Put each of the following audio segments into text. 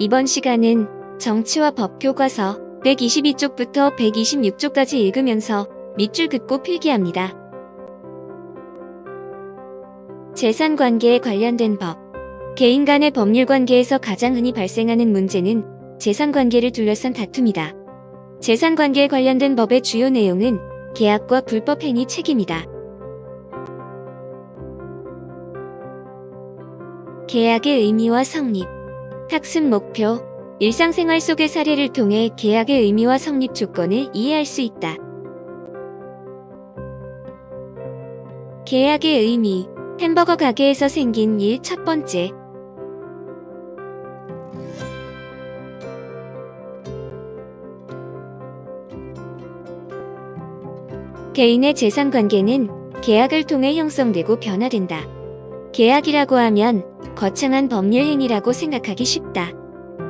이번 시간은 정치와 법 교과서 122쪽부터 126쪽까지 읽으면서 밑줄 긋고 필기합니다. 재산관계에 관련된 법. 개인 간의 법률관계에서 가장 흔히 발생하는 문제는 재산관계를 둘러싼 다툼이다. 재산관계에 관련된 법의 주요 내용은 계약과 불법행위 책임이다. 계약의 의미와 성립. 학습 목표. 일상생활 속의 사례를 통해 계약의 의미와 성립 조건을 이해할 수 있다. 계약의 의미. 햄버거 가게에서 생긴 일 첫 번째. 개인의 재산관계는 계약을 통해 형성되고 변화된다. 계약이라고 하면 거창한 법률 행위라고 생각하기 쉽다.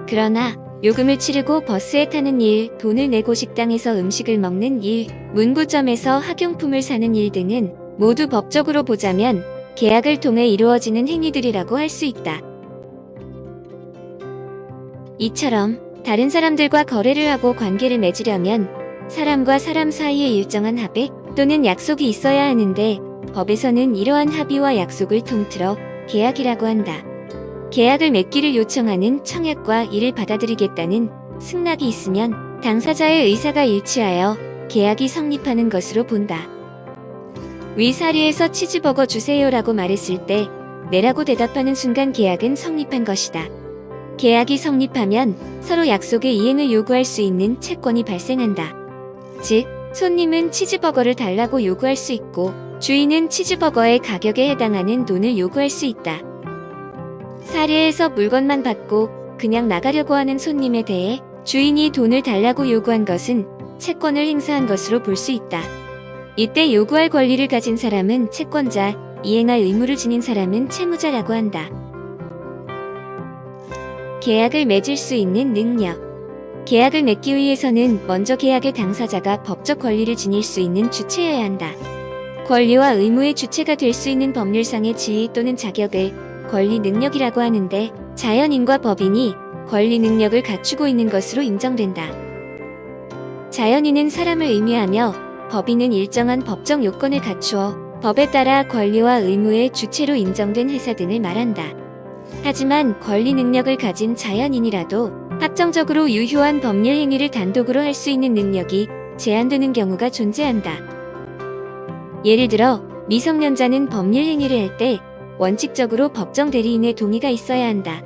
그러나 요금을 치르고 버스에 타는 일, 돈을 내고 식당에서 음식을 먹는 일, 문구점에서 학용품을 사는 일 등은 모두 법적으로 보자면 계약을 통해 이루어지는 행위들이라고 할 수 있다. 이처럼 다른 사람들과 거래를 하고 관계를 맺으려면 사람과 사람 사이에 일정한 합의 또는 약속이 있어야 하는데 법에서는 이러한 합의와 약속을 통틀어 계약이라고 한다. 계약을 맺기를 요청하는 청약과 이를 받아들이겠다는 승낙이 있으면 당사자의 의사가 일치하여 계약이 성립하는 것으로 본다. 위 사례에서 치즈버거 주세요라고 말했을 때 네라고 대답하는 순간 계약은 성립한 것이다. 계약이 성립하면 서로 약속의 이행을 요구할 수 있는 채권이 발생한다. 즉, 손님은 치즈버거를 달라고 요구할 수 있고 주인은 치즈버거의 가격에 해당하는 돈을 요구할 수 있다. 사례에서 물건만 받고 그냥 나가려고 하는 손님에 대해 주인이 돈을 달라고 요구한 것은 채권을 행사한 것으로 볼 수 있다. 이때 요구할 권리를 가진 사람은 채권자, 이행할 의무를 지닌 사람은 채무자라고 한다. 계약을 맺을 수 있는 능력. 계약을 맺기 위해서는 먼저 계약의 당사자가 법적 권리를 지닐 수 있는 주체여야 한다. 권리와 의무의 주체가 될 수 있는 법률상의 지위 또는 자격을 권리 능력이라고 하는데 자연인과 법인이 권리 능력을 갖추고 있는 것으로 인정된다. 자연인은 사람을 의미하며 법인은 일정한 법적 요건을 갖추어 법에 따라 권리와 의무의 주체로 인정된 회사 등을 말한다. 하지만 권리 능력을 가진 자연인이라도 합정적으로 유효한 법률 행위를 단독으로 할 수 있는 능력이 제한되는 경우가 존재한다. 예를 들어 미성년자는 법률 행위를 할 때 원칙적으로 법정 대리인의 동의가 있어야 한다.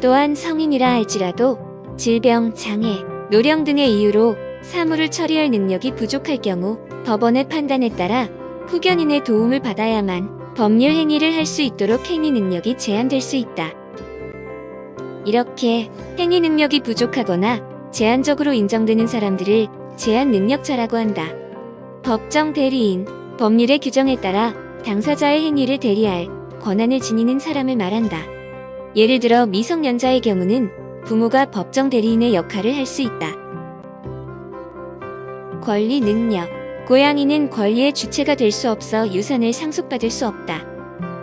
또한 성인이라 할지라도 질병, 장애, 노령 등의 이유로 사무를 처리할 능력이 부족할 경우 법원의 판단에 따라 후견인의 도움을 받아야만 법률 행위를 할 수 있도록 행위 능력이 제한될 수 있다. 이렇게 행위 능력이 부족하거나 제한적으로 인정되는 사람들을 제한 능력자라고 한다. 법정 대리인, 법률의 규정에 따라 당사자의 행위를 대리할 권한을 지니는 사람을 말한다. 예를 들어 미성년자의 경우는 부모가 법정 대리인의 역할을 할 수 있다. 권리 능력. 고양이는 권리의 주체가 될 수 없어 유산을 상속받을 수 없다.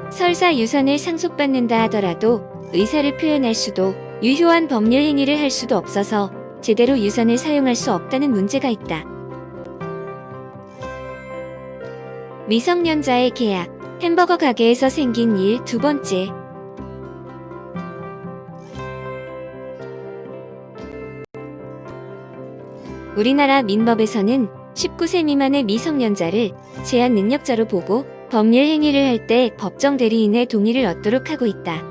설사 유산을 상속받는다 하더라도 의사를 표현할 수도 유효한 법률 행위를 할 수도 없어서 제대로 유산을 사용할 수 없다는 문제가 있다. 미성년자의 계약. 햄버거 가게에서 생긴 일 두 번째. 우리나라 민법에서는 19세 미만의 미성년자를 제한 능력자로 보고 법률 행위를 할 때 법정 대리인의 동의를 얻도록 하고 있다.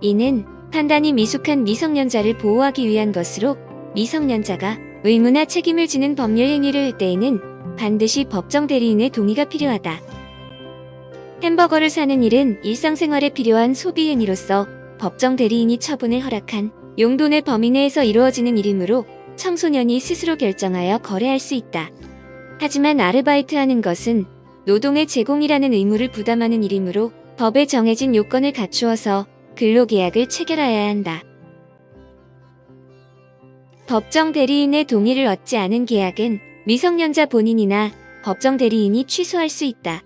이는 판단이 미숙한 미성년자를 보호하기 위한 것으로 미성년자가 의무나 책임을 지는 법률 행위를 할 때에는 반드시 법정 대리인의 동의가 필요하다. 햄버거를 사는 일은 일상생활에 필요한 소비 행위로서 법정 대리인이 처분을 허락한 용도의 범위 내에서 이루어지는 일이므로 청소년이 스스로 결정하여 거래할 수 있다. 하지만 아르바이트하는 것은 노동의 제공이라는 의무를 부담하는 일이므로 법에 정해진 요건을 갖추어서 근로계약을 체결해야 한다. 법정 대리인의 동의를 얻지 않은 계약은 미성년자 본인이나 법정 대리인이 취소할 수 있다.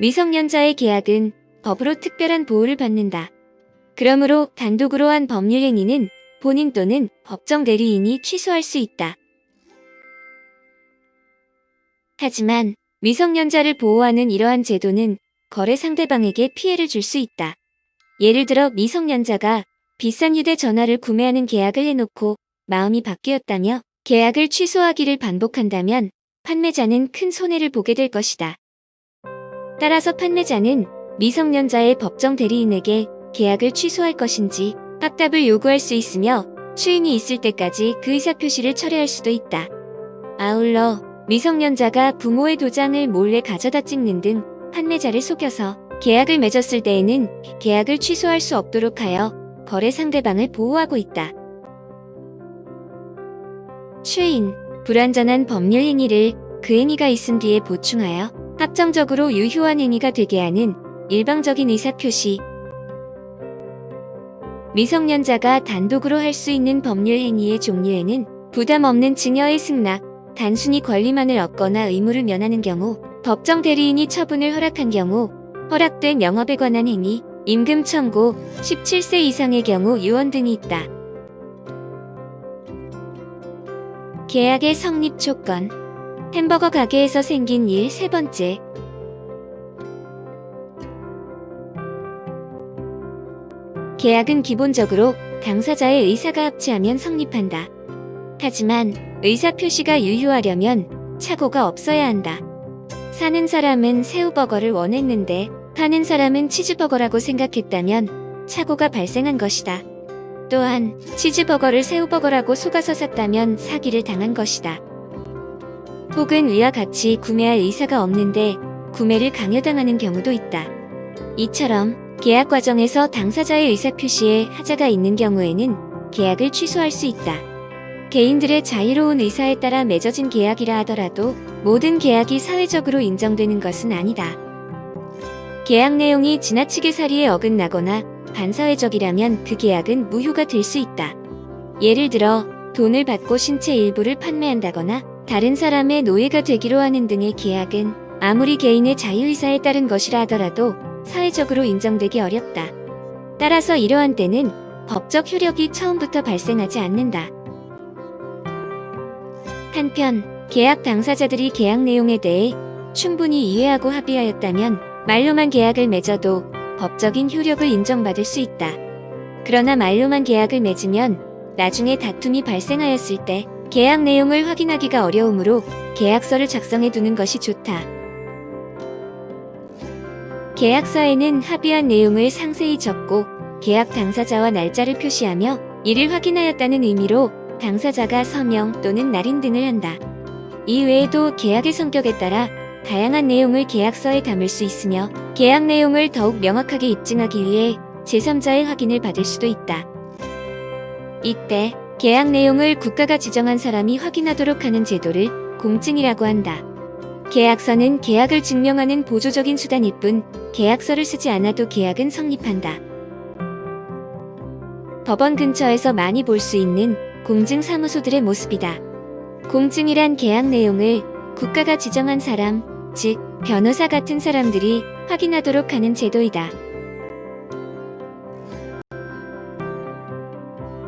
미성년자의 계약은 법으로 특별한 보호를 받는다. 그러므로 단독으로 한 법률 행위는 본인 또는 법정 대리인이 취소할 수 있다. 하지만 미성년자를 보호하는 이러한 제도는 거래 상대방에게 피해를 줄 수 있다. 예를 들어 미성년자가 비싼 휴대전화를 구매하는 계약을 해놓고 마음이 바뀌었다며 계약을 취소하기를 반복한다면 판매자는 큰 손해를 보게 될 것이다. 따라서 판매자는 미성년자의 법정 대리인에게 계약을 취소할 것인지 확답을 요구할 수 있으며 추인이 있을 때까지 그 의사표시를 철회할 수도 있다. 아울러 미성년자가 부모의 도장을 몰래 가져다 찍는 등 판매자를 속여서 계약을 맺었을 때에는 계약을 취소할 수 없도록 하여 거래 상대방을 보호하고 있다. 추인, 불완전한 법률 행위를 그 행위가 있은 뒤에 보충하여 합정적으로 유효한 행위가 되게 하는 일방적인 의사표시. 미성년자가 단독으로 할 수 있는 법률 행위의 종류에는 부담 없는 증여의 승낙, 단순히 권리만을 얻거나 의무를 면하는 경우, 법정 대리인이 처분을 허락한 경우, 허락된 영업에 관한 행위, 임금 청구, 17세 이상의 경우 유언 등이 있다. 계약의 성립 조건. 햄버거 가게에서 생긴 일 세 번째. 계약은 기본적으로 당사자의 의사가 합치하면 성립한다. 하지만 의사표시가 유효하려면 착오가 없어야 한다. 사는 사람은 새우버거를 원했는데 파는 사람은 치즈버거라고 생각했다면 착오가 발생한 것이다. 또한 치즈버거를 새우버거라고 속아서 샀다면 사기를 당한 것이다. 혹은 위와 같이 구매할 의사가 없는데 구매를 강요당하는 경우도 있다. 이처럼 계약 과정에서 당사자의 의사표시에 하자가 있는 경우에는 계약을 취소할 수 있다. 개인들의 자유로운 의사에 따라 맺어진 계약이라 하더라도 모든 계약이 사회적으로 인정되는 것은 아니다. 계약 내용이 지나치게 사리에 어긋나거나 반사회적이라면 그 계약은 무효가 될 수 있다. 예를 들어 돈을 받고 신체 일부를 판매한다거나 다른 사람의 노예가 되기로 하는 등의 계약은 아무리 개인의 자유의사에 따른 것이라 하더라도 사회적으로 인정되기 어렵다. 따라서 이러한 때는 법적 효력이 처음부터 발생하지 않는다. 한편 계약 당사자들이 계약 내용에 대해 충분히 이해하고 합의하였다면 말로만 계약을 맺어도 법적인 효력을 인정받을 수 있다. 그러나 말로만 계약을 맺으면 나중에 다툼이 발생하였을 때 계약 내용을 확인하기가 어려우므로 계약서를 작성해 두는 것이 좋다. 계약서에는 합의한 내용을 상세히 적고 계약 당사자와 날짜를 표시하며 이를 확인하였다는 의미로 당사자가 서명 또는 날인 등을 한다. 이 외에도 계약의 성격에 따라 다양한 내용을 계약서에 담을 수 있으며 계약 내용을 더욱 명확하게 입증하기 위해 제3자의 확인을 받을 수도 있다. 이때 계약 내용을 국가가 지정한 사람이 확인하도록 하는 제도를 공증이라고 한다. 계약서는 계약을 증명하는 보조적인 수단일 뿐 계약서를 쓰지 않아도 계약은 성립한다. 법원 근처에서 많이 볼 수 있는 공증사무소들의 모습이다. 공증이란 계약 내용을 국가가 지정한 사람, 즉 변호사 같은 사람들이 확인하도록 하는 제도이다.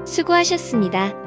수고하셨습니다.